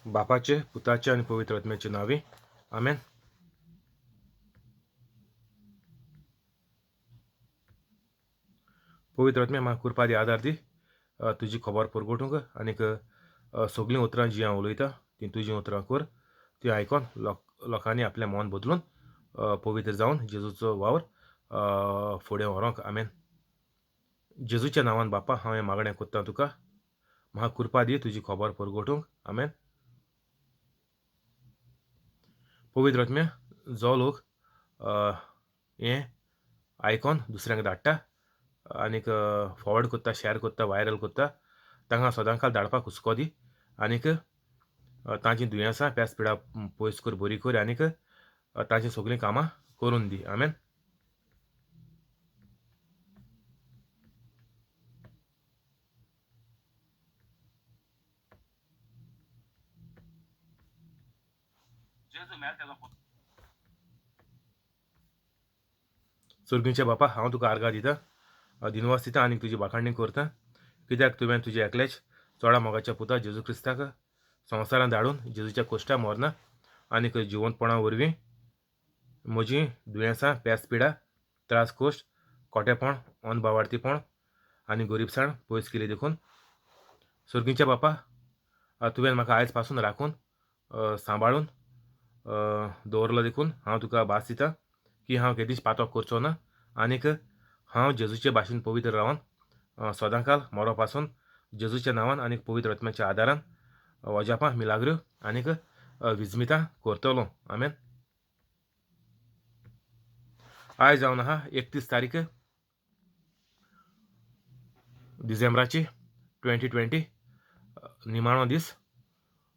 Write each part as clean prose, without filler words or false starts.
बापाचे, पुताचे आणि पवित्र आत्म्याचे नावे. आमेन. पवित्र आत्म्या म्हाका कुरपादी आदार दी. तुजी खबर परगोटूंक आनीक सगळीं उतरां जीं हांव उलयतां तीं तुजीं उतरां कर. ती आयकोन लोकांनी आपलें मन बदलून पवित्र जावन जेजूचो वावर फुडें व्हरोंक. आमेन. जेजूच्या नांवान बापा हांव हें मागणें कोत्तां तुका. म्हाका कुरपा दी तुजी खबर परगोटूंक. आमेन. पवित्र आत्म्या जो लोक हें आयकोन दुसऱ्यांक धाडटा आनीक फॉवर्ड कोत्ता, शेअर कोत्ता, व्हायरल कोत्ता, तांकां सदांकाल धाडपाक हुस्को दी आनीक तांचीं दुयेंसां पेस्पिडां पयस कर, बरी कर आनीक तांचीं सगळीं कामां करून दी. आमेन. सुर्गीचे बापा हांव तुका आर्गां दितां, दिनवास दितां आनीक तुजी वाखाणणी करतां, कित्याक तुवें तुजे एकल्याच चोडा मोगाच्या पुता जेजू क्रिस्ताक संवसारांत धाडून जेजूच्या कोश्टा मोरना आनीक जिवंतपणा वरवीं म्हजीं दुयेंसां, पेस्पिडां, त्रास, कोश्ट, खोटेपण, अनबावार्थीपण आनी गरीबसाण पयस केली देखून. सुर्गीच्या बापा तुवें म्हाका आयज पासून राखून सांबाळून दवरलो देखून हांव तुका भास दितां की हांव केदींच पातोक करचो ना आनीक हांव जेजूचे भाशेन पवित्र रावन सदांकाल मोरो पासून जेजूच्या नांवान आनीक पवित्र आत्म्याच्या आदारान वजापां, मिलाग्र्यो आनीक विजमितां करतलों. आमेन. आयज जावन आहा 31 तारीख डिसेंबराची 2020, निमाणो दीस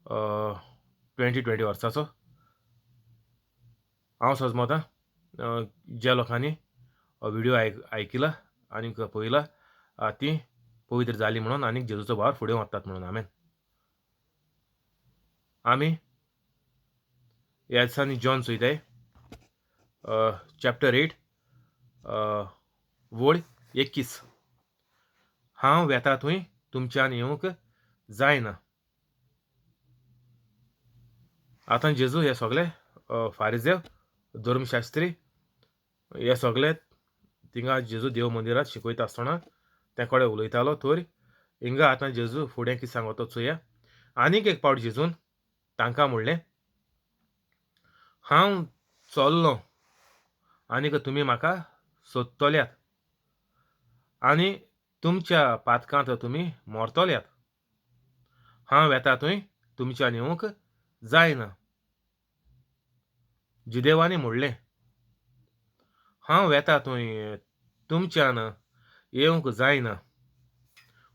2020 वर्साचो. हांव सजमोतां ज्या लोकांनी व्हिडिओ आयकिला आनीक पळयला तीं पवित्र जालीं म्हणून आनीक जेजूचो वावर फुडें व्हरतात म्हणून. आमेन. आमी ह्या दिसांनी जॉन चोयताय चॅप्टर 8 वोड 21. हांव वेता थंय तुमच्यान येवंक जायना. आतां जेजू हे सगळे फारिजेव, धर्मशास्त्री हे सगळे थिंगा जेजू देव मंदिरांत शिकयता आसतना ते कडेन उलयतालो. तर हिंगा आतां जेजू फुडें कितें सांगता चोया. आनीक एक पावट जेजून तांकां म्हणलें, हांव चोल्लों आनीक तुमी म्हाका सोदतल्यात आनी तुमच्या पातकांत तुमी मोरतल्यात. हांव वेता थंय तुमच्यान येवंक जायना. जिदेवानी म्हणलें, हांव वेता थंय तुमच्यान येवंक जायना.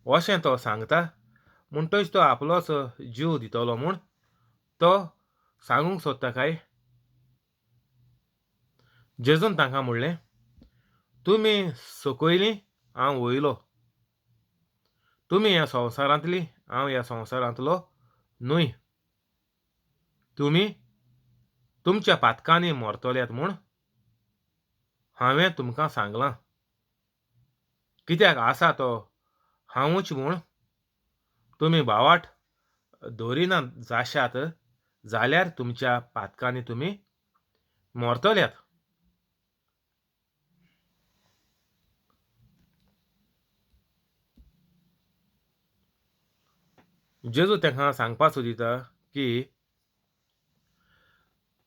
अशें तो सांगता म्हणटच तो आपलोच जीव दितलो म्हूण तो सांगूंक सोदता काय. जेजून तांकां म्हणलें, तुमी सकयलीं, हांव वयलो. तुमी ह्या संवसारांतलीं, हांव ह्या संवसारांतलो न्हय. तुमी तुमच्या पातकांनी मोरतल्यात म्हूण हांवें तुमकां सांगलां. कित्याक आसा तो हांवूच म्हूण तुमी भावाट दवरिना जाशात जाल्यार तुमच्या पातकांनी तुमी मोरतल्यात. जेजू तांकां सांगपाक सोदिता की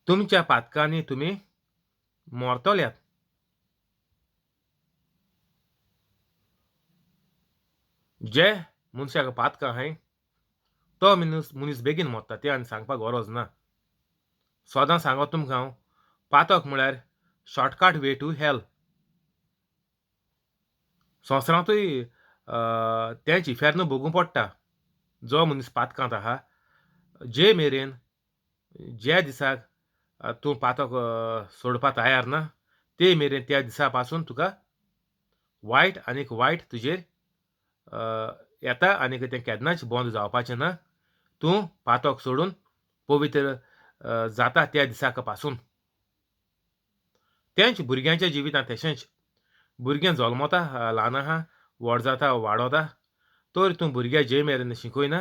तुमच्या पातकांनी तुमी मोरतल्यात. जे मनशाक पातकां आहाय तो मनीस बेगीन मोरता, ते आनी सांगपाक गरज ना. सदां सांगता तुमकां हांव, पातक म्हळ्यार शॉर्टकट वे टू हेल. संवसारांतूय तेंच इफेर्न भोगूं पडटा. जो मनीस पातकांत आहा, जे मेरेन ज्या दिसाक तूं पातक सोडपा तयार ना ते मेरेन त्या दिसा पासून तुका वायट आनीक वायट तुजेर येता आनीक तें केन्नाच बंद जावपाचें ना. तूं पातक सोडून पवित्र जाता त्या दिसाक पासून. तेंच भुरग्यांच्या जिवितांत तशेंच. भुरगें जल्मता, ल्हान आहा, व्हड जाता, वाडोता, तर तूं भुरग्या जे मेरेन शिकयना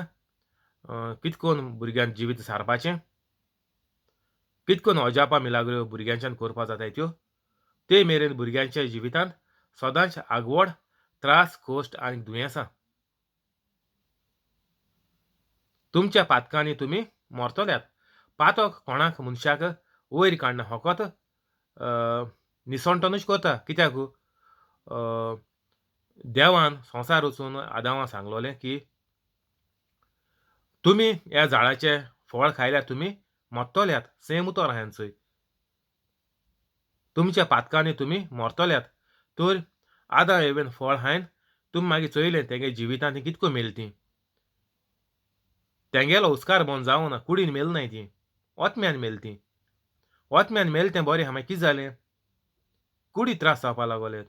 कितें करून भुरग्यांक जिवीत सारपाचें, कितें करून अजापा मिलाग्रो भुरग्यांच्यान करपा जाताय त्यो, ते मेरेन भुरग्यांच्या जिवितांत सदांच आगवड, त्रास, कोश्ट आनी दुयेंसां. तुमच्या पातकांनी तुमी मरतल्यात. पातक कोणाक मनशाक वयर काडना फकत निसणटनूच करता. कित्याक देवान संवसार रचून आदामाक सांगलोलें की तुमी ह्या झाडाचें फळ खायल्यार तुमी मरतल्यात, सैम उतर आहा चंय. तुमच्या पातकांनी तुमी मरतल्यात. तर आदां हेवेन फळ खायन तुमी मागीर चोयलें तेगे जिवितांत तीं कितको मेल तीं. तेंगेलो हुस्कार बंद जावं ना, कुडीन मेल नाय तीं, ओतम्यान मेल तीं. ओतम्यान मेल तें बरें आहा, मागीर कितें जालें? कुडी त्रास जावपा लागोले,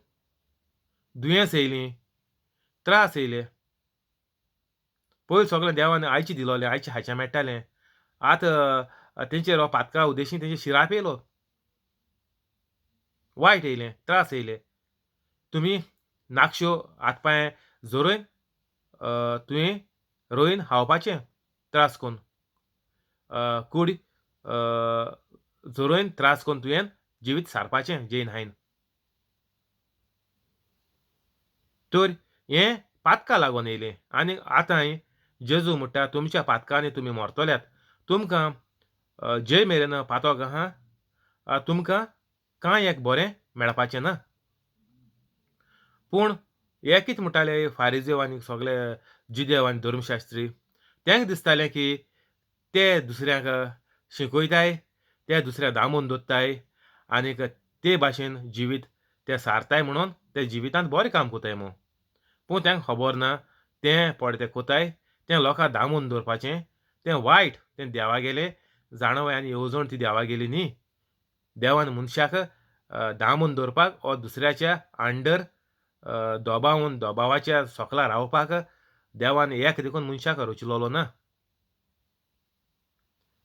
दुयेंस येयलीं, त्रास येयले. पयलीं सगळें देवान आयचें दिलोलें, आयचें खायचें मेळटालें. आतां तेंचेर हो पातका उद्देशीं तेंचेर शिराप येयलो. वायट येयलें, त्रास येयले. तुमी नाखश्यो हातपांय जोरोवन तुवें रोयन खावपाचें त्रास कोन्न. कूड जोरोवन त्रास कोन्न तुवें जिवीत सारपाचें जेयन हायन. तर हें पातका लागोन येयलें. आनी आतांय जेजू म्हणटा तुमच्या पातकांनी तुमी मरतल्यात. तुमकां जे मेरेन पातक आहा, तुमकां कांय एक बरें मेळपाचें ना. पूण हे कितें म्हणटाले फारिजेव आनी सगळे जुदेव आनी धर्मशास्त्री, तेंक दिसतालें की ते दुसऱ्यांक शिकयताय, ते दुसऱ्याक दामून दवरताय आनीक ते भाशेन जिवीत ते सारताय म्हणून ते जिवितांत बरें काम कोताय म्हणून. पूण तेंक खबर ना, तें पड ते कोताय तें लोकांक दामून दवरपाचें, तें वायट, तें देवागेलें जाणवय आनी येवजण ती देवागेली न्ही. देवान मनशाक दामून दवरपाक वो दुसऱ्याच्या अंडर दोबावून दोबावाच्या सोकला रावपाक देवान एक देखून मनशाक रचिलोलो ना.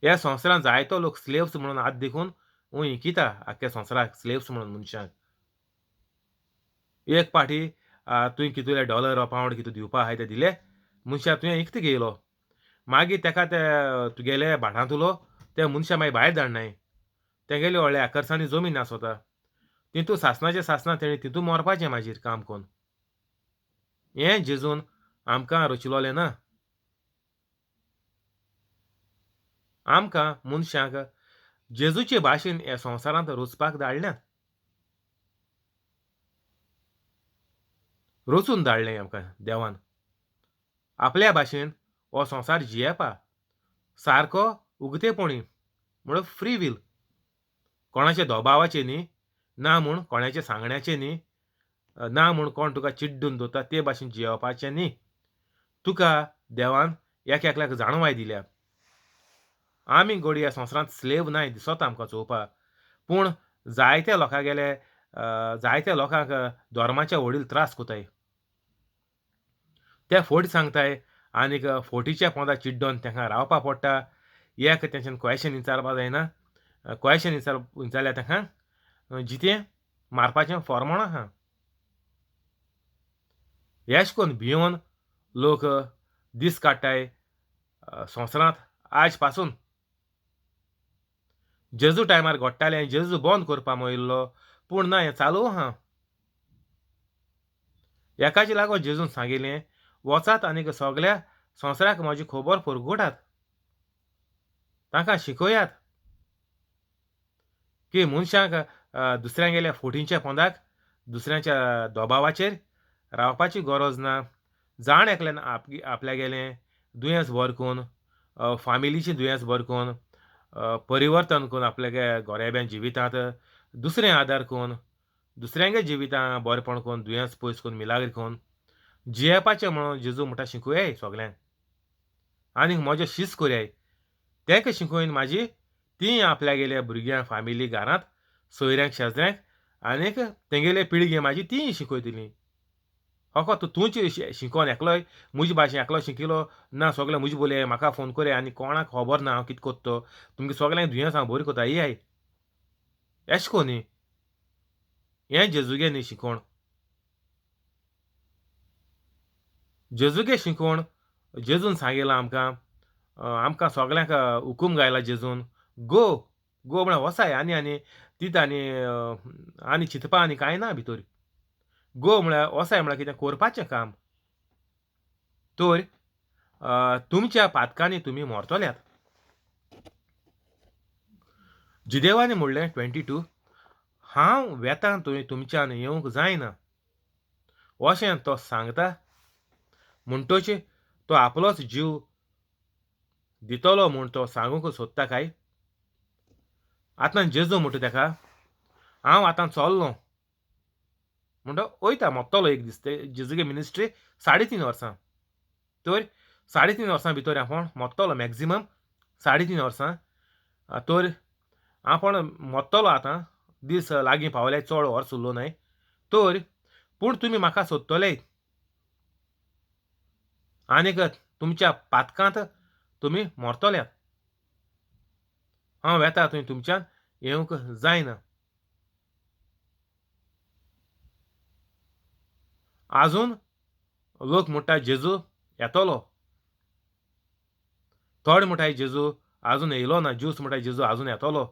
ह्या संवसारांत जायतो लोक स्लेव्स म्हणून आत देखून इंकिता आख्ख्या संवसाराक स्लेव्स म्हणून मनशाक. एक पाटी तुवें कितुले डॉलर वा पावंड कितें दिवपा आहाय ते दिले, मनशाक तुवें इकतो घेयलो. मागीर तेका ते तुगेले भाटांतलो ते मनशा मागीर भायर धाडनाय. तेंगेली व्हडल्या आकर्सांनी जमीन आसोता. तितू सासणाच्या सासणां तेणी तितू मरपाचें मागीर काम कोन्न. हें जेजून आमकां रचिलोलें ना. आमकां मनशाक जेजूचे भाशेन ह्या संवसारांत रुचपाक धाडल्यात. रचून धाडलें आमकां देवान. आपल्या भाशेन हो संवसार जियेवपा. सारको उगतेपणी म्हणल्यार फ्री वील. कोणाच्या दोबावाचें न्ही, ना म्हूण कोणाच्या सांगण्याचें न्ही, ना म्हूण कोण तुका चिड्डून दवरता ते भाशेन जियेवपाचें न्ही. तुका देवान एक एकल्याक जाणवाय दिल्या. आमी घोडी ह्या संवसारांत स्लेव नाय दिसोता आमकां चोवपाक. पूण जायत्या लोकांक धर्माचे वडील त्रास कोताय. ते फोट सांगताय आनीक फोटीच्या पोंदा चिड्डोन तेंका रावपा पडटा. एक तेंच्यान क्वेशन विचारपा जायना. क्वेशन विचारल्यार तेंका जितें मारपाचें फॉर्मोण आहा. हेश कोन्न भियोन लोक दीस काडटाय संवसारांत आज पासून. जेजू टायमार घडटालें आनी जेजू बंद करपा मोयल्लो, पूण ना हें चालू आहा. हेकाचे लागोन जेजून सांगिल्लें, वचात आनीक सगल्या संवसाराक म्हाजी खबर परगटात. तांकां शिकयात की मनशाक दुसऱ्यांगेल्या फोटींच्या पोंदाक दुसऱ्यांच्या दोबावाचेर रावपाची गरज ना. जाण एकल्यान आपल्यागेलें दुयेंस बरें कोन्न, फामिलीचें दुयेंस बरें कोन्न, परिवर्तन कोन्न आपल्यागे गोरेब्यां जिवितांत दुसरें आदार कोन्न, दुसऱ्यांगे जिवितां बरेंपण कोन्न, दुयेंस पयस कोन्न, मिलाग्री कोन्न जियेवपाचें म्हणून जेजू म्हणटा शिकोयाय सोगल्यांक. आनीक म्हजें शिस्त कोरयाय. तेंका शिकोयन मागीर तीं आपल्यागेल्या भुरग्यांक, फामिली, घरांत, सोयऱ्यांक, शेजऱ्यांक आनीक तेंगेले पिळगे मागीर तींय शिकोयतलीं. फकत तूंच शिकोन एकलोय म्हजी भाशेन एकलो शिकिलो ना, सोगले म्हजे बोलय, म्हाका फोन कोराय आनी कोणाक खबर ना हांव कितें कोत्ता तो. तुमगे सोगल्यांक दुयेंस हांव बरी कोत्ता येयाय. एश कोन्न न्ही. हें जेजूगे न्ही शिकोण. जेजूगे शिकोण जेजून सांगिलां आमकां आमकां सगल्यांक हुकूम घायला जेजून, गो, गो म्हळ्यार वसाय आनी तीत आनी चिंतपा आनी कांय ना भितर. गो म्हळ्यार वसाय म्हळ्यार कितें करपाचें काम. तर तुमच्या पातकांनी तुमी मरतल्यात. जिदेवानी म्हणलें 22 हांव वेतां थंय तुमच्यान येवंक जायना. अशें तो सांगता म्हणटोच तो आपलोच जीव दितलो म्हूण तो सांगूंक सोदता काय? आतां जेजू म्हणटा तेका, हांव आतां चल्लों म्हणटो वयता मोत्तलो एक दीस. ते जेजूगे मिनिस्ट्री 3.5 वर्सां. तर 3.5 वर्सां भितर आपूण मोत्तलो मॅक्सिमम 3.5 वर्सां. तर आपूण मोत्तलो आतां. दीस लागीं पावले, चड वर्स उरलो न्हय. तर पूण तुमी म्हाका सोदतले आनीक तुमच्या पातकांत तुमी मरतल्यात. हांव वेतां थंय तुमच्यान येवंक जायना. आजून लोक म्हणटा जेजू येतलो. थोडे म्हणटाय जेजू आजून येयलो ना. ज्यूस म्हणटाय जेजू आजून येतलो.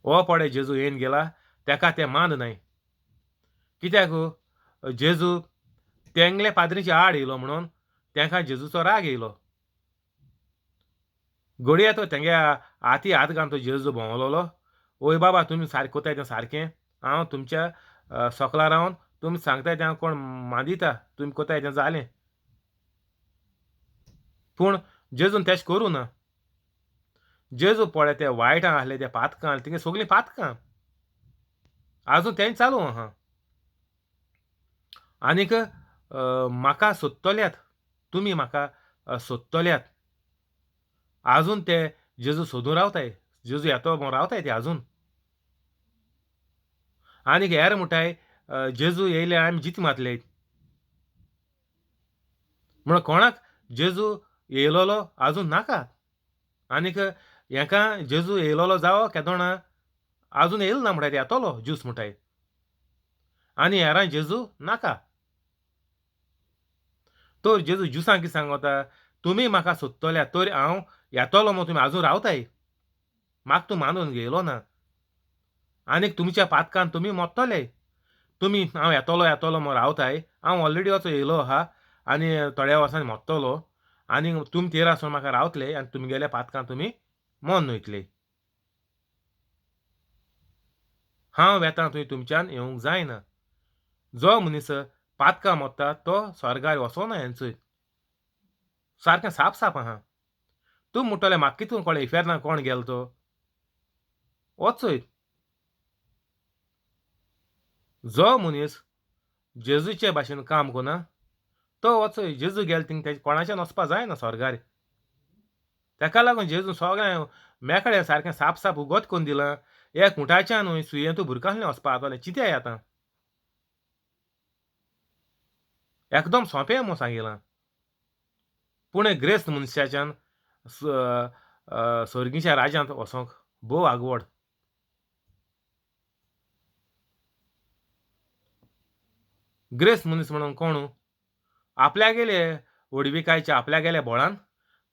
हो पडे जेजू येवन गेला तेका ते मान न्हय. कित्याक जेजू तेंगले पाद्रीची आड येयलो म्हणून तेंकां जेजूचो राग येयलो. घडये तो तेंगे हाती हात घालून तो जेजू भोंवलोलो. ओय बाबा तुमी सारकें कोताय तें सारकें. हांव तुमच्या सकला रावन तुमी सांगताय तें हांव कोण मांदिता. तुमी कोताय तें जालें. पूण जेजून तेशें करूं ना. जेजू पळय ते वायटाक आहले ते पातकां तिंगा सगलीं पातकां. आजून तेंच चालू आहा. आनीक म्हाका सोदतल्यात. तुमी म्हाका सोदतल्यात. आजून ते जेजू सोदून रावताय. जेजू येतो म्हूण रावताय ते आजून. आनीक हेर म्हणटाय जेजू येयल्यार आमी जीत मारतले. म्हण कोणाक जेजू येयलोलो आजून नाका. आनीक हेंकां जेजू येयलोलो जावो केदोणा आजून येयलो ना म्हणटाय येतलो ज्यूस म्हणटाय. आनी हेरांक जेजू नाका. तर जेजू ज्युसांक कितें सांगता, तुमी म्हाका सोदतल्यात तर हांव येतलो म्हूण तुमी आजून रावताय. म्हाका तूं मानून घेयलो ना. आनीक तुमच्या पातकान तुमी मरतले. तुमी हांव येतलो येतलो म्हूण रावताय. हांव ऑलरेडी असो येयलो आहा आनी थोड्या वर्सांनी मरतलो. आनीक तुमी थंय आसून म्हाका रावतले आनी तुमगेल्या पातकान तुमी मोरून वयतले. हांव वेतां थंय तुमच्यान येवंक जायना. जो मनीस पातकां मोत्ता तो स्वर्गार वचोना हेंचोय. सारकें साप साप आहा. तुमी म्हणटले म्हाका कितें कळ्ळें इफेर्नां कोण गेलो तो. वचोय. जो मनीस जेजूचे भाशेन काम कोना तो वचोय. जेजू गेलो थिंग तेजे कोणाच्यान वचपा जायना स्वर्गार. तेका लागून जेजून सगळ्या मेकळ्या सारकें साप साप उगत करून दिलां. एक उंटाच्यानूय सुयेंतू बुरकांसलें वचपा जातलें. चिंत्याय आतां. एकदम सोंपें म्हूण सांगिलां. पूण ग्रेस्त मनशाच्यान सर्गीच्या राज्यांत वसोंक भोव आगवड. ग्रेस्त मनीस म्हणून कोण? आपल्यागेले व्हडविकायेच्या आपल्यागेल्या बळान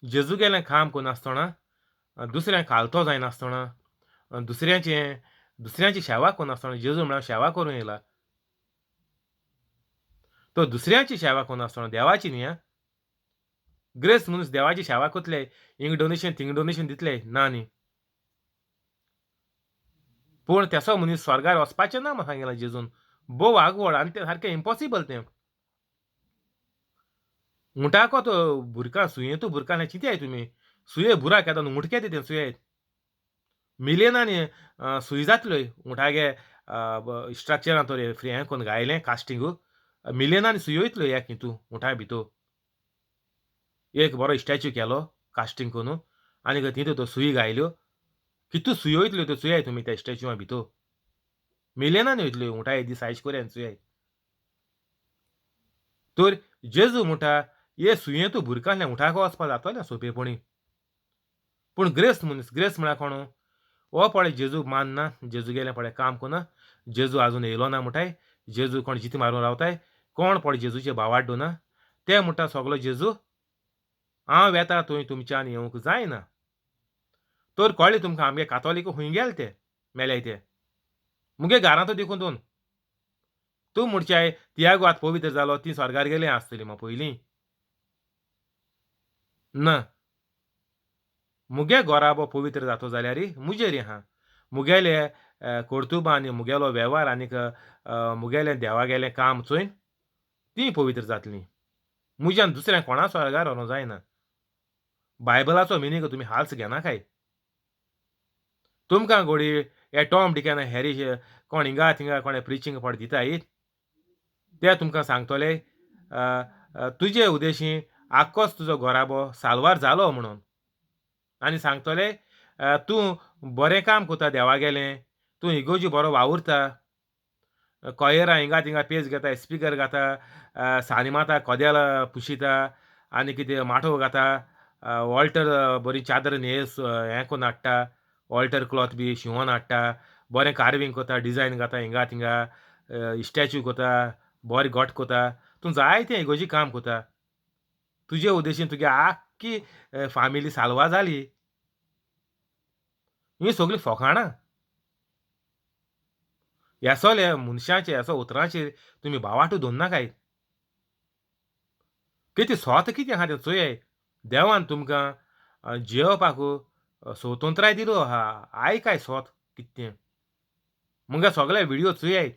जेजूगेलें काम करनासतना दुसऱ्यांक खालतो जायनासतना दुसऱ्यांची सेवा करनासतना जेजू म्हळ्यार सेवा करूं येयला. तो दुसऱ्यांची सेवा करनासतना देवाची न्ही आं. ग्रेस्त मनीस देवाची सेवा करतले हिंग डोनेशन थिंग डोनेशन दितले ना न्ही. पूण तेसो मनीस स्वर्गार वचपाचें ना म्हूण सांगिलां जेजून. भोव आगवड आनी तें सारकें इम्पॉसिबल तें. उंटाको तो बुरकां सुयेंतू बुरकांसलें चिंत्याय तुमी. सुये बुराक येता न्हू उंट केदें तें सुयेत. मिलियनांनी सुय जातल्यो उंटागे स्ट्रक्चरां तर हें करून घायलें कास्टिंगू. मिलियनांनी सुयो वयतल्यो एक हितू उंटा भितर. एक बरो स्टॅच्यू केलो कास्टिंग करून आनीक तितूंत त्यो सुय घायल्यो. कितू सुयो वयतल्यो त्यो चुयाय तुमी त्या स्टॅच्यूआ भितर. मिलियनांनी वयतल्यो उंटा येदी सायज कोरया चुयाय. तर जेजू म्हणटा हे सुयेंतू बुरकांसलें उंटाको वचपा जातलें सोंपेपणी. पूण ग्रेस्त मनीस ग्रेस्त म्हळ्यार कोण? हो पळय जेजूक मानना. जेजूगेलें पळय काम करना. जेजू आजून येयलो ना म्हणटाय. जेजू कोण जिती मारून रावताय. कोण पळय जेजूचेर भावार्थ दवरना. ते म्हणटा सगलो जेजू हांव येता थंय तुमच्यान येवंक जायना. तर कळ्ळें तुमकां आमगे कातोलीक खूंय गेले ते मेले ते. मुगे घरांत देखून दोन. तूं म्हणच्याय तियागो आतां पवित्र जालो ती स्वर्गार गेली आसतली मग पयलीं. ना. मुगे घोराबो पवित्र जातो जाल्यार मुजेर आहा. मुगेले कर्तुबां आनी मुगेलो वेव्हार आनीक मुगेलें देवागेलें काम चोयन तीं पवित्र जातलीं. मुज्यान दुसऱ्या कोणा स्वर्गार व्हरों जायना. बायबलाचो मिनींग तुमी हाल्स घेनाकाय. तुमकां घोडी हे टॉम डिक एंड हॅरी कोण हिंगा थिंगा कोणे प्रिचींग फाट दिताय ते तुमकां सांगतले तुजे उद्देशीं आख्खोच तुजो घोराबो साल्वार जालो म्हणून आनी सांगतले तूं बरें काम कोता देवागेलें, तूं इगोर्जी बरो वावुरता, कॉयरा हिंगा थिंगा पेज घेता, स्पिकर घाता, सानी माता कोदेल पुशिता आनी कितें माठो घाता, ऑल्टर बरी चादर हें कोन्न हाडटा, ऑल्टर क्लॉथ बी शिंवोन हाडटा, बरें कार्विंग कोता, डिजायन घाता हिंगा थिंगा, स्टॅच्यू कोता, बरें घोट कोता. तूं जायतें इगोर्जी काम कोता. तुजे उद्देशीन तुगे आख्खी फामिली साल्वा जाली. हीं सगळीं फोकाणां. हेसोले मनशाचे हेसो उतरांचेर तुमी भावाटू दवरनाकाय. कितें स्वता कितें आहा तें चोयाय. देवान तुमकां जेवपाक स्वतंत्राय दिलो आहा. आयकाय स्वत कितें तें. मुगे सगळे व्हिडिओ चोयाय.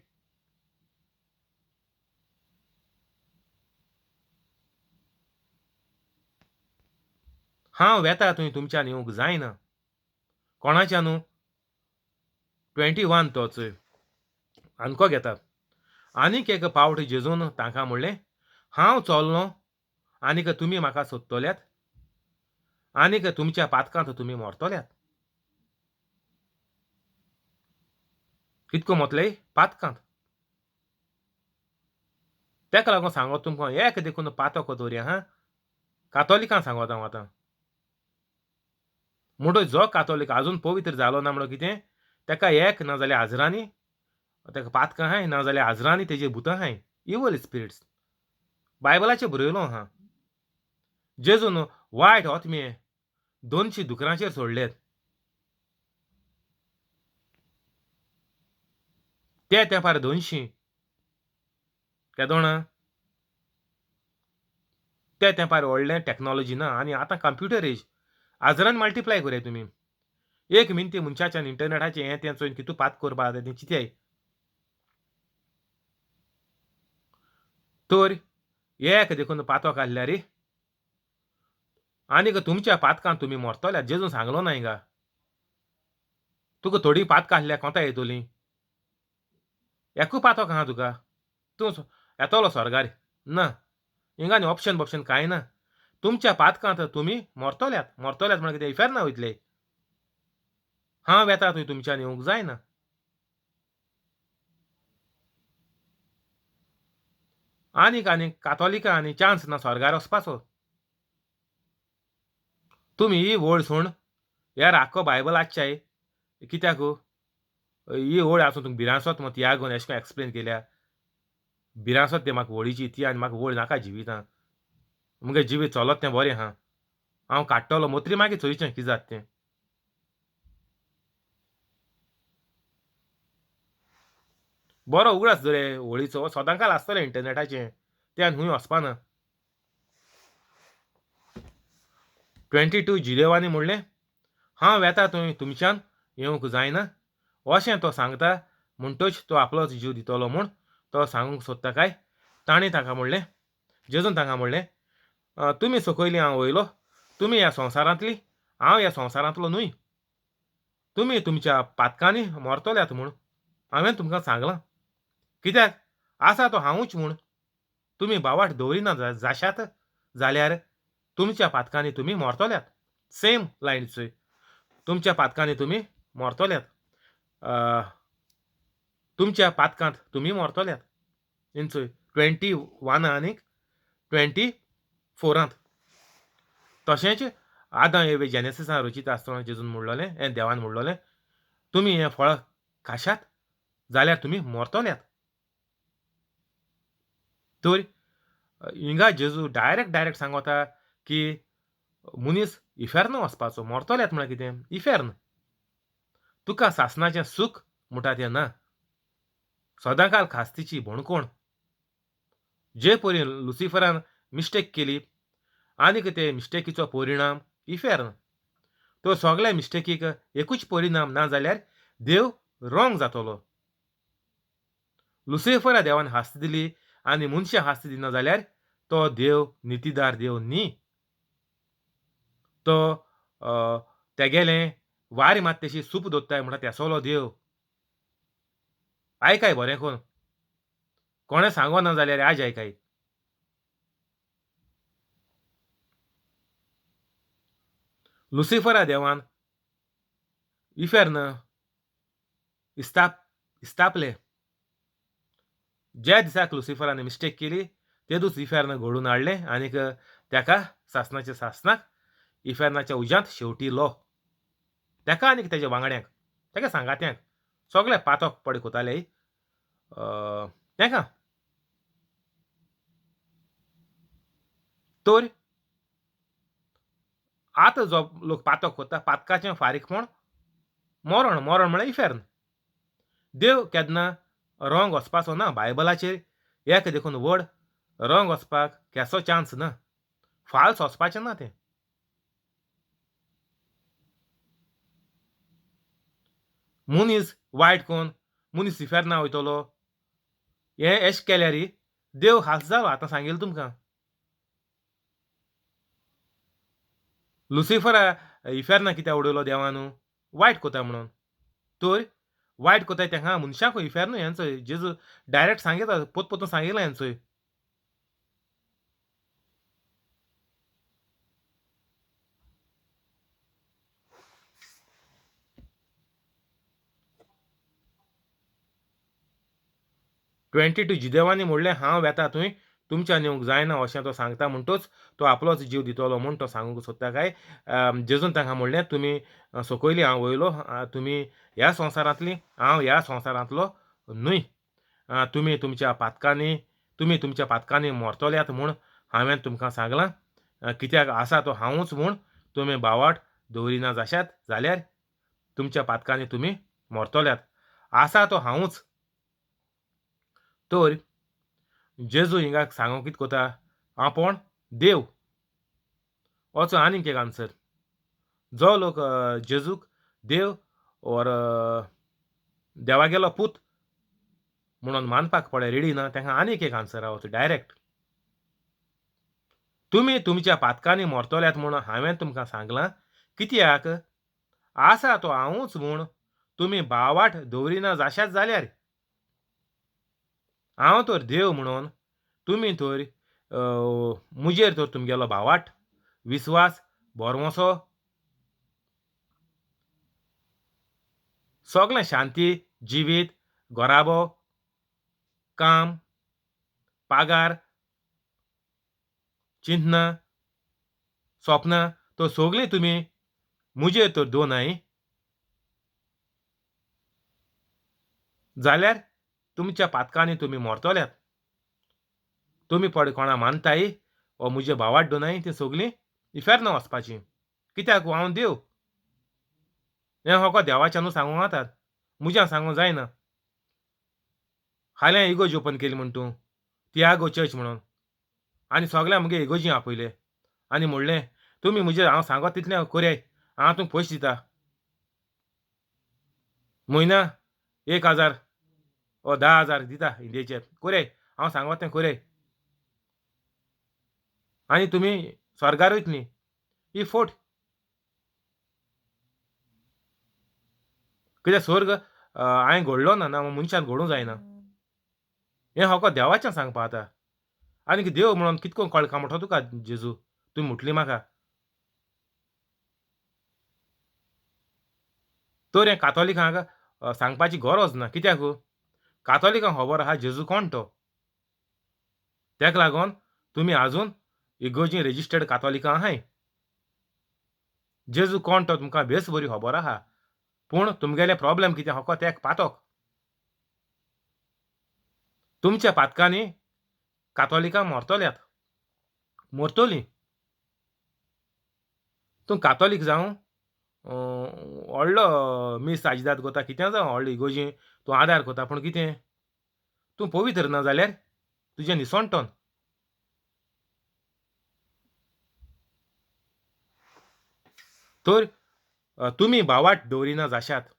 हांव येता थंय तुमच्यान येवंक जायना. कोणाच्यान 21 तोच आनको घेता. आनीक एक पावट जेजून तांकां म्हणलें, हांव चोल्लों आनीक तुमी म्हाका सोदतल्यात आनीक तुमच्या पातकांत तुमी मोरतल्यात. कितको मोतले पातकांत. तेका लागून सांगोत तुमकां एक देखून पातक दवरया हां. कातोलिकां सांगोत हांव आतां. म्हणटच जो कातोलीक आजून पवित्र जालो ना म्हणून कितें तेका एक ना जाल्यार आजरांनी तेका पातकां आहाय ना जाल्यार आजरांनी तेजे भुतां आहाय. इवल स्पिरिट्स. बायबलाचेर बरयलो आहा. जेजून वायट ओतमे 200 दुकरांचेर सोडलेत. ते तेंपार 200 केदो जाणा ते तेंपार व्हडलें टॅक्नॉलॉजी ना आनी आतां कंप्युटर एज. आजरान मल्टिप्लाय करया तुमी. एक मिनटी मनशाच्यान इंटरनेटाचेर हें तें चोयन कितू पात करपा जाता तें चिंत्याय. तर एक देखून पातक आहल्यार आनीक तुमच्या पातकांत तुमी मोरतल्यात. जेजून सांगलो ना हिंगा. तुका थोडी पातकां आहल्यार कोंता येतोलीं. एकू पातक आहा तुका. तूं येतोलो स्वर्गार. ना. हिंगा न्ही ऑप्शन बॉप्शन कांय ना. तुमच्या पातकांत तुमी मोरतल्यात. मोरतल्यात म्हळ्यार कितें इफेर्ना वयतले. हांव येता थंय तुमच्यान येवंक जायना. आनीक कातोलिकां आनी चान्स ना स्वर्गार वचपाचो. तुमी ही वळ सूण यार आख्खो बायबल आसच्याय. कित्याक ही वळ आसून तुमकां भिरांसोत मत तियागोन एशें कोन्न एक्सप्लेन केल्या. भिरांसोत ती म्हाका वळीची ती आनी म्हाका वळ नाका जिवितांत. मुगे जिवीत चलत तें बरें आहा. हांव काडटलो मोत्री मागीर चोयचें कितें जाता तें. बरो उगडास रे वळीचो सदांकाल आसतलें इंटरनेटाचेर. त्यान खूंय वचपाना. 22 जिदेवानी म्हणलें, हांव येता थंय तुमच्यान येवंक जायना. अशें तो सांगता म्हणटच तो आपलोच जीव दितलो म्हूण तो सांगूंक सोदता काय. ताणें ताका म्हणलें, जेजून तांकां म्हणलें, तुमी सकयलीं हांव वयलो. तुमी ह्या संवसारांतलीं, हांव ह्या संवसारांतलो न्हूय. तुमी तुमच्या पातकांनी मोरतल्यात म्हूण हांवें तुमकां सांगलां. कित्याक आसा तो हांवूच म्हूण. तुमी भावार्थ दवरिना जाशात जाल्यार तुमच्या पातकांनी तुमी मोरतल्यात. Same Lions. तुमच्या पातकांनी तुमी मोरतल्यात. तुमच्या पातकांत तुमी मोरतल्यात. इंच 21 आनीक 24 तशेंच आदां एवे जेनेसिसां रचीत आसतना जेजून म्हणलोलें हें देवान म्हणलोलें तुमी हें फळ खाशात जाल्यार तुमी मोरतल्यात. तर हिंगा जेजू डायरेक्ट सांगता की मनीस इफेर्न वचपाचो मरतल्यात म्हळ्यार कितें इफेर्न तुका सासणाचें सूख म्हणटा तें ना सदांकाल खास्तीची भोणकोण जे परी लुसिफरान मिस्टेक केली आनीक ते मिस्टेकीचो परिणाम इफेर्न तो सगळ्या मिस्टेकीक एकूच परिणाम ना जाल्यार देव रॉंग जातलो लुसिफरा देवान हास्त दिली आनी मनशां हास्त दिना जाल्यार तो देव नितीदार देव न्ही तो तेगेलें वारी मात्तेशी सूप दोत्ताय म्हणटा तेसोलो देव आयकाय बरें कोन्न कोणें सांगो ना जाल्यार आज आयकाय लुसिफरा देवान इफेर्न इस्तापले ज्या दिसाक लुसिफरान मिस्टेक केली ते दीस इफेर्न घडोवन हाडलें आनीक तेका सासणाच्या सासणाक इफेर्नाच्या उज्यांत शेवटी लो तेका आनीक तेज्या वांगड्यांक तेगे सांगात्यांक सगळे पातोक पडकोताले तेका तर आतां जो लोक पातक कोत्ता पातकाचें फारीकपण मरण म्हळ्यार इफेर्न देव केन्ना रॉंग वचपाचो ना बायबलाचेर एक देखून व्हड रॉंग वचपाक केसो चान्स ना फाल्स वचपाचें ना तें मनीस वायट कोन्न मनीस इफेर्ना वयतलो हें एशें केल्यार देव हांस जालो आतां सांगिल्लें तुमकां लुसिफरा इफेर्ना कित्याक उडयलो देवान वायट कोता म्हणून तर वायट कोताय तेका मनशांक इफेर्न हें चोय जेजू डायरेक्ट सांगिता पोतपोतून सांगिल्लें हें चोय 22 जिदेवांनी म्हणलें हांव येता थंय तुमच्यान येवंक जायना अशें तो सांगता म्हणटच तो आपलोच जीव दितलो म्हूण तो सांगूंक सोदता काय जेजून तांकां म्हणलें तुमी सकयली हांव वयलो तुमी ह्या संवसारांतलीं हांव ह्या संवसारांतलो न्हय तुमी तुमच्या पातकांनी मरतल्यात म्हूण हांवें तुमकां सांगलां कित्याक आसा तो हांवूच म्हूण तुमी बावाट दवरिना जाशात जाल्यार तुमच्या पातकांनी तुमी मरतल्यात आसा तो हांवूच तर जेजू हिंगा सांगो कितें कोता आपूण देव वचो आनीक एक आन्सर जो लोक जेजूक देव ओर देवागेलो पूत म्हणून मानपाक पळय रेडी ना तांकां आनीक एक आन्सर आहा डायरेक्ट तुमी तुमच्या पातकांनी मरतल्यात म्हूण हांवें तुमकां सांगलां कित्याक आसा तो हांवूच म्हूण तुमी बावाट दवरिना जाशात जाल्यार हांव तर देव म्हणून तुमी तर मुजेर तर तुमगेलो बावाट विस्वास बोरमोसो सगळें शांती जिवीत घोराबो काम पागार चिन्ह स्वप्नां तो सगळीं तुमी मुजेर तर दोनाय जाल्यार तुमच्या पातकांनी तुमी मरतल्यात तुमी पड कोणा मानताय वा म्हजे भावाट दोनाय ती सगळीं इफेर्न वचपाचीं कित्याक हांव देव हें होको देवाच्यानू सांगूं जातात म्हज्यान सांगूं जायना हाल्यां इगोज ओपन केली म्हण तूं तियागो चर्च म्हणून आनी सगळ्या मुगे इगोजी आपयले आनी म्हणलें तुमी म्हजेर हांव सांगत तितलें कोराय हांव तुमकां पयशे दिता म्हयन्या 1000 वा 10,000 दिता इंडियेचे कोराय हांव सांगत तें कोराय आनी तुमी स्वर्गार वयतलीं ही फोट कित्याक स्वर्ग हांवें घडलो ना मनशान घडूं जायना हें होको देवाचें सांगपा आतां आनी देव म्हणून कितको कळका म्हणटा तुका जेजू तुमी म्हटली म्हाका तर हें कातोलिकांक सांगपाची गरज ना कित्याक कातोलिकांक खबर आहा जेजू कोण तो तेका लागोन तुमी आजून इगोजी रेजिस्टर्ड कातोलिकां आहाय जेजू कोण तो तुमकां बेस बरी खबर आहा पूण तुमगेले प्रॉब्लेम कितें होको तेक पातोक तुमच्या पातकांनी कातोलिकां मरतल्यात मरतली. तूं कातोलीक जावं व्हडलो मीस साजिदात कोता कितें जावं व्हडलो इगोर्जी तूं आदार कोता पूण कितें तूं पवित्र ना जाल्यार तुजें निसोणटोन. तर तुमी भावार्थ दवरिना जाशात.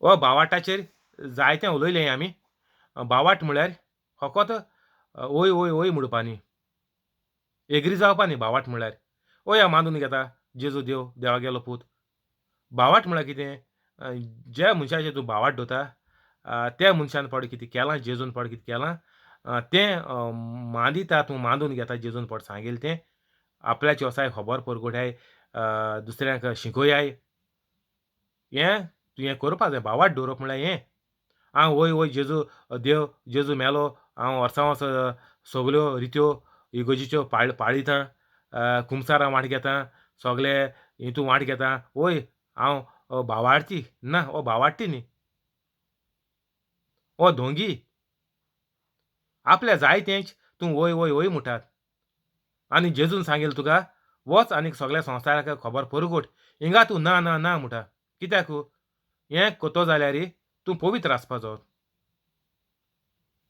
हो भावार्थाचेर जायतें उलयलें आमी. भावार्थ म्हळ्यार फकत ओय ओय ओय म्हणुपानी. एग्री जावपा न्ही भावार्थ म्हळ्यार. ओय हांव मानून घेता जेजू देव, देवागेलो पूत. भावार्थ म्हळ्यार कितें? ज्या मनशाचेर तूं भावार्थ दवरता त्या मनशान फाट कितें केलां, जेजून फाट कितें केलां तें मानिता तूं मानून घेता जेजून फाट सांगयलें तें. आपल्याच्या वेवसाय खबर परगटाय, दुसऱ्यांक शिकोयाय. हें तुवें करपा जाय. भावार्थ दवरप म्हळ्यार हें. हांव वय वय जेजू देव, जेजू मेलो, हांव वर्सां वर्स सगल्यो रित्यो इगोर्जेच्यो पाळितां, कुमसारां वांटो घेतां, सगले हितू वांटो घेतां. वय हांव भावार्थी. ना, हो भावार्थी न्ही. हो धोंगी. आपल्या जाय तेंच तूं वय वय वय म्हणटात. आनी जेजून सांगयलें तुका वच आनीक सगल्या संवसाराक खबर परगट. हिंगा तूं ना ना ना म्हणटा. कित्याक? हें कोतो जाल्यार तूं पवित्र आसपाचो.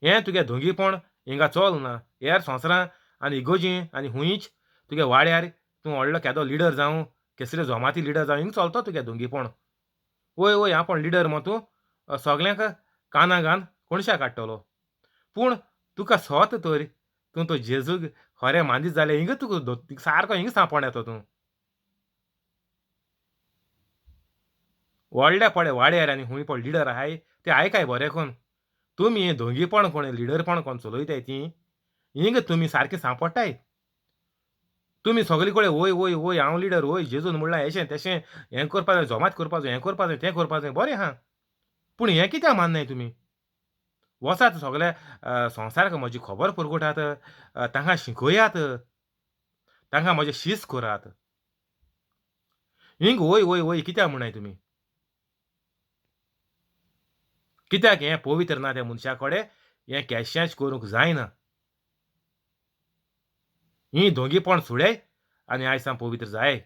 हें तुगे धोंगीपण हिंगा चलना. हेर संवसारां आनी इगोर्जी आनी हुंयीच तुगे वाड्यार तूं व्हडलो केदो लिडर जावं, केसले जोमाती लिडर जावं, हिंग चलतो तुगे धोंगीपण. वय वय हांव पण लिडर मो तूं सगल्यांक काना घालन कोणशाक हाडटलो. पूण तुका स्वत तर तूं तो जेजूक खरें मानीत जाल्यार हिंग तुका सारको हिंग सांपोण येतो तूं. व्हडल्या पळय वाड्यार आनी हुंय पळय लिडर आहाय ते आयकाय बरें कोन्न. तुमी हें धोंगीपण कोण लिडरपण कोण चलयताय तीं हिंग तुमी सारके सांपडटाय. तुमी सगले कडेन वय वय वय हांव लिडर, वय जेजून म्हणलां हेशें तेशें हें करपा जाय, जोमात करपा जाय, हें करपा जाय, तें करपा जाय बरें आहा. पूण हें कित्याक माननाय तुमी? वचात सगल्या संवसाराक म्हजी खबर परगटात, तांकां शिकयात, तांकां म्हजें शिस्त करात. हिंग वय वय वय कित्याक म्हणाय तुमी? कित्याक हें पवित्र ना त्या मनशा कडेन हें केश्यांच करूंक जायना. ही धोंगीपण सोडय आनी आयज सावन पवित्र जाय.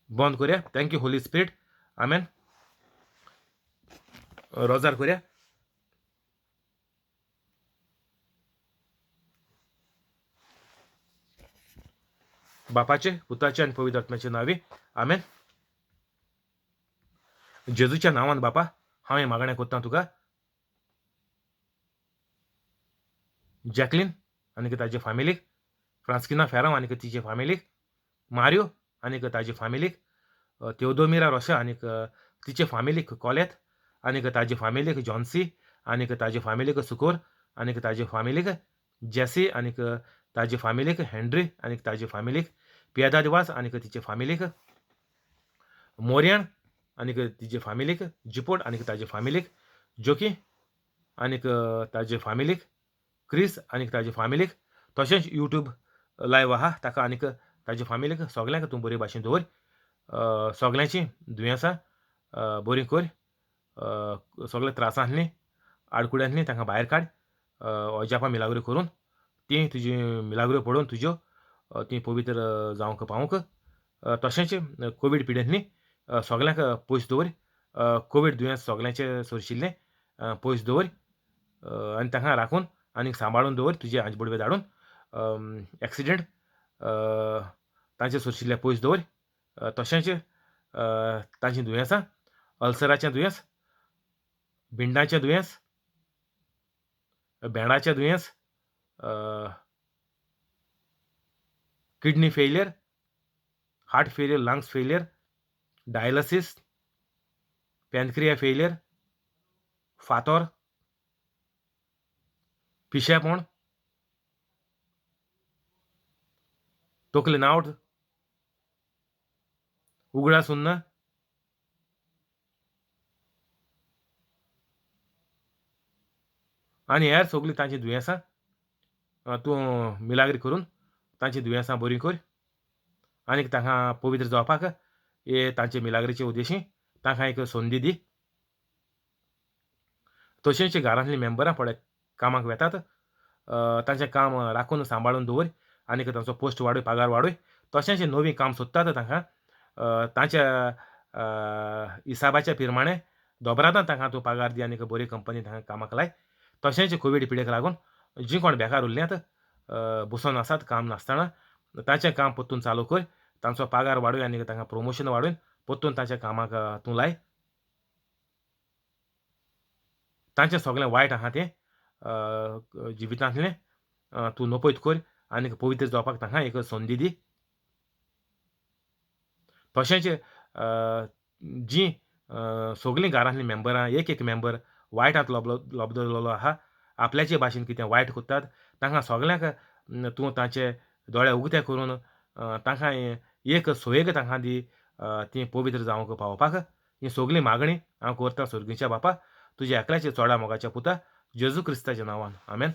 बंद करया. Thank you holy spirit. Amen. रोजार करया. बापाचे, पुताचे आनी पवित्र आत्म्याचे नांवे आमेन. जेजूच्या नांवान बापा हांव हें मागणें कोत्तां तुका. जॅकलीन आनीक ताचे फामिलीक, फ्रांस्किना फेरांव आनीक तिचे फामिलीक, मारियो आनीक ताचे फामिलीक, तेओदोमिरा रोशा आनीक तिचे फामिलीक कोलेत आनीक ताचे फामिलीक जॉन्सी आनीक ताचे फामिलीक सुकोर आनीक ताचे फामिलीक जेसी आनीक ताचे फामिलीक हेनरी आनीक ताचे फामिलीक पियेदादवास आनीक तिचे फामिलीक मोरयान आनीक तिचे फामिलीक जिपोट आनीक ताचे फामिलीक जोकी आनीक ताचे फामिलीक क्रिस आनीक ताचे फामिलीक तशेंच यूट्यूब लायव्ह आहा ताका आनीक ताचे फामिलीक सगल्यांक तूं बरे भाशेन दवर. सगल्यांची दुयेंसां बरी कर. सगळे त्रासांतलीं आडकुड्यांतलीं तांकां भायर काड. अजापां मिलाग्रो करून तीं तुजी मिलाग्रो पळोवन तुज्यो तीं पवित्र जावंक पावूंक. तशेंच कोवीड पिडेंतलीं सगल्यांक पयस दवर. कोवीड दुयेंस सगल्यांचें सरशिल्लें पयस दवर आनी तांकां राखून आनीक सांबाळून दवर तुजे आंजबडवे धाडून. एक्सिडेंट तांचे सरशिल्ले पयस दवर. तशेंच तांचीं दुयेंसां, अल्सराचें दुयेंस, भिंडाचें दुयेंस, भेंडाचें दुयेंस, kidney failure, heart failure, lungs failure, dialysis, pancreas failure, फातोर, पिशेपण, तकली नावट, उगडा सुन्न, आनी हेर सगलीं तांचीं दुयेंसां तूं मिलाग्री करून तांचीं दुयेंसां बरीं कर आनीक तांकां पवित्र जावपाक हे तांचे मिलाग्रीचे उद्देशीं तांकां एक संदी दी. तशेंच घरांतली मेंबरां पळय कामाक वेतात, तांचें काम राखून सांबाळून दवर आनीक तांचो पोस्ट वाडय, पगार वाडय. तशेंच नवीं काम सोदतात तांकां तांच्या हिसाबाच्या प्रमाणें दोबरादान तांकां तूं पगार दी आनीक बरे कंपनींत तांकां कामाक लाय. तशेंच कोवीड पिडेक लागून जीं कोण बेकार उरल्यांत, बसून आसात काम नासतना, तांचें काम परतून चालू कर. तांचो पगार वाडय आनीक तांकां प्रमोशन वाडोवन परतून तांच्या कामाक तूं लाय. तांचें सगळें वायट आहा तें जिवितांतलें तूं नपयत कर आनीक पवित्र जावपाक तांकां एक संदी दी. तशेंच जीं सगलीं घरांतलीं मेंबरां एक मेंबर वायटांत लोबलेलो आहा, आपल्याचे भाशेन कितें वायट कोत्तात, तांकां सगल्यांक तूं तांचे दोळे उगते करून तांकां एक सवयेक तांकां दी तीं पवित्र जावंक पावपाक. ही सगळी मागणी हांव करतां सर्गेच्या बापा, तुज्या एकल्याच्या चोडा मोगाच्या पुता जेजू क्रिस्ताच्या नांवान. आमेन.